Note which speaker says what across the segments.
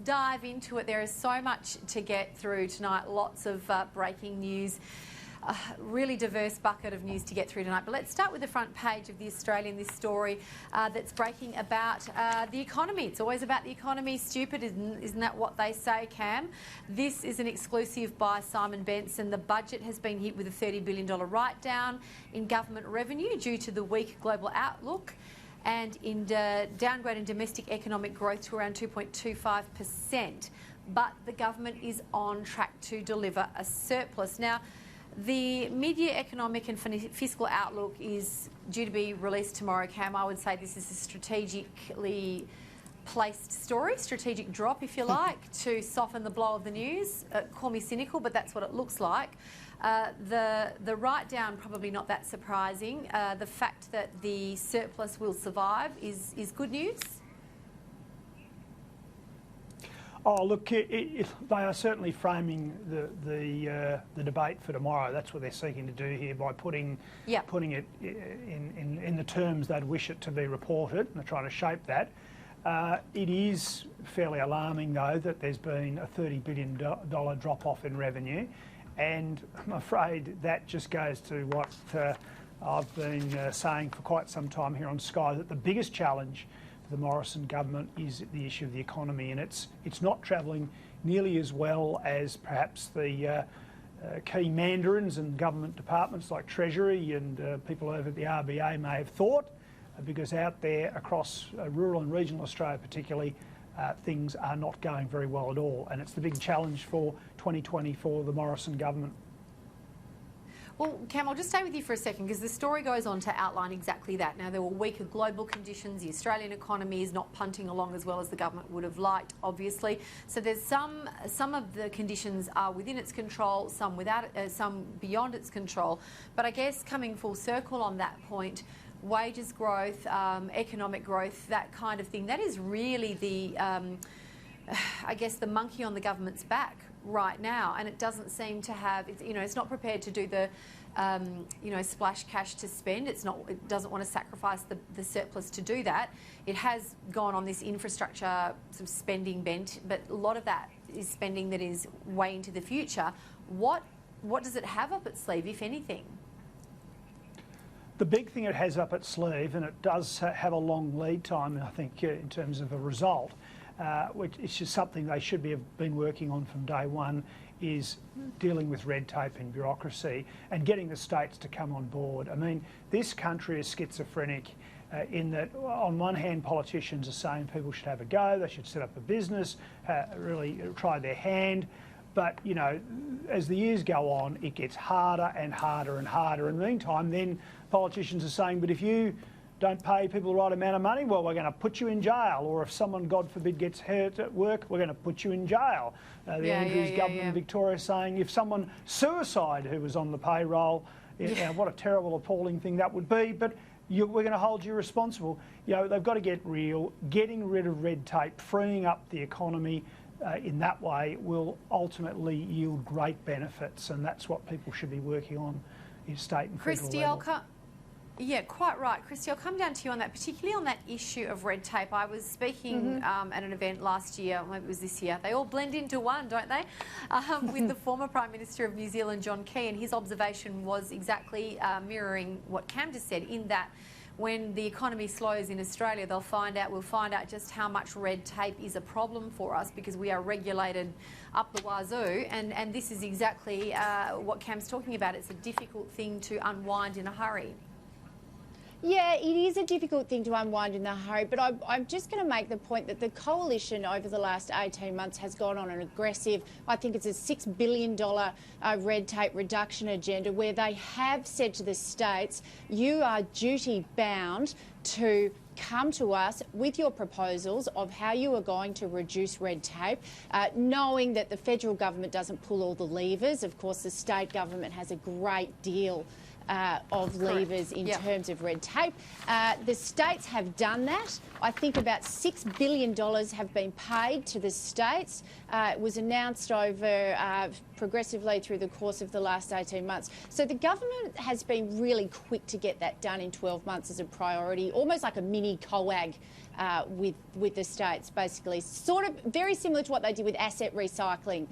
Speaker 1: dive into it. There is so much to get through tonight, lots of breaking news. Really diverse bucket of news to get through tonight. But let's start with the front page of The Australian, this story that's breaking about the economy. It's always about the economy. Stupid, isn't that what they say, Cam? This is an exclusive by Simon Benson. The budget has been hit with a $30 billion write-down in government revenue due to the weak global outlook and in downgrade in domestic economic growth to around 2.25%. But the government is on track to deliver a surplus. Now, the mid-year economic and fiscal outlook is due to be released tomorrow, Cam. I would say this is a strategically placed story, strategic drop, if you like, to soften the blow of the news. Call me cynical, but that's what it looks like. The write-down, probably not that surprising. The fact that the surplus will survive is good news.
Speaker 2: Oh, look, they are certainly framing the debate for tomorrow. That's what they're seeking to do here by putting it in the terms they'd wish it to be reported. They're trying to shape that. It is fairly alarming, though, that there's been a $30 billion drop-off in revenue. And I'm afraid that just goes to what I've been saying for quite some time here on Sky, that the biggest challenge the Morrison government is the issue of the economy, and it's not travelling nearly as well as perhaps the key mandarins and government departments like Treasury and people over at the RBA may have thought, because out there across rural and regional Australia particularly, things are not going very well at all, and it's the big challenge for 2020 for the Morrison government.
Speaker 1: Well, Cam, I'll just stay with you for a second because the story goes on to outline exactly that. Now, there were weaker global conditions. The Australian economy is not punting along as well as the government would have liked, obviously. So there's some of the conditions are within its control, some without, some beyond its control. But I guess coming full circle on that point, wages growth, economic growth, that kind of thing, that is really the, I guess, the monkey on the government's back right now, and it doesn't seem to have, it's not prepared to do the, splash cash to spend. It doesn't want to sacrifice the surplus to do that. It has gone on this infrastructure sort of spending bent, but a lot of that is spending that is way into the future. What does it have up its sleeve, if anything?
Speaker 2: The big thing it has up its sleeve, and it does have a long lead time, I think, in terms of a result, which is just something they should have been working on from day one, is dealing with red tape and bureaucracy and getting the states to come on board. I mean, this country is schizophrenic in that, on one hand, politicians are saying people should have a go, they should set up a business, really try their hand. But, as the years go on, it gets harder and harder and harder. In the meantime, then politicians are saying, but if you don't pay people the right amount of money, well, we're going to put you in jail. Or if someone, God forbid, gets hurt at work, we're going to put you in jail. Andrews government in Victoria saying if someone suicide who was on the payroll, what a terrible, appalling thing that would be. But we're going to hold you responsible. They've got to get real. Getting rid of red tape, freeing up the economy in that way will ultimately yield great benefits, and that's what people should be working on in state and federal level.
Speaker 1: Yeah, quite right. Christy, I'll come down to you on that, particularly on that issue of red tape. I was speaking at an event last year, maybe it was this year. They all blend into one, don't they? With the former Prime Minister of New Zealand, John Key, and his observation was exactly mirroring what Cam just said, in that when the economy slows in Australia, we'll find out just how much red tape is a problem for us, because we are regulated up the wazoo, and this is exactly what Cam's talking about. It's a difficult thing to unwind in a hurry.
Speaker 3: Yeah, it is a difficult thing to unwind in a hurry, but I'm just going to make the point that the coalition over the last 18 months has gone on an aggressive, I think it's a $6 billion red tape reduction agenda, where they have said to the states, you are duty bound to come to us with your proposals of how you are going to reduce red tape, knowing that the federal government doesn't pull all the levers. Of course, the state government has a great deal of levers in terms of red tape. The states have done that. I think about $6 billion have been paid to the states. It was announced over progressively through the course of the last 18 months. So the government has been really quick to get that done in 12 months as a priority, almost like a mini COAG with the states, basically. Sort of very similar to what they did with asset recycling.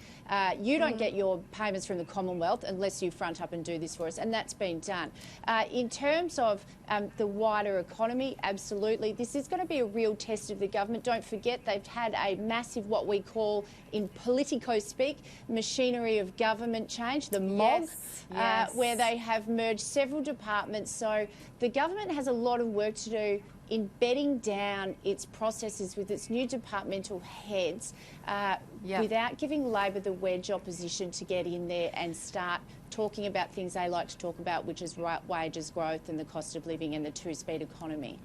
Speaker 3: You don't get your payments from the Commonwealth unless you front up and do this for us, and that's been done. In terms of the wider economy, absolutely, this is going to be a real test of the government. Don't forget, they've had a massive, what we call in politico speak, machinery of government change, the MOG, where they have merged several departments. So the government has a lot of work to do in bedding down its processes with its new departmental heads without giving Labor the wedge opposition to get in there and start talking about things they like to talk about, which is wages growth and the cost of living and the two-speed economy.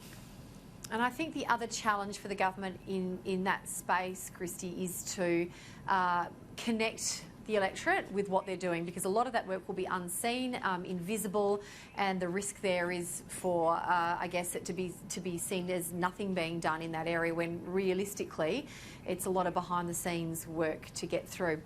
Speaker 1: And I think the other challenge for the government in that space, Christy, is to connect the electorate with what they're doing, because a lot of that work will be unseen, invisible, and the risk there is for, I guess, it to be seen as nothing being done in that area, when realistically it's a lot of behind-the-scenes work to get through.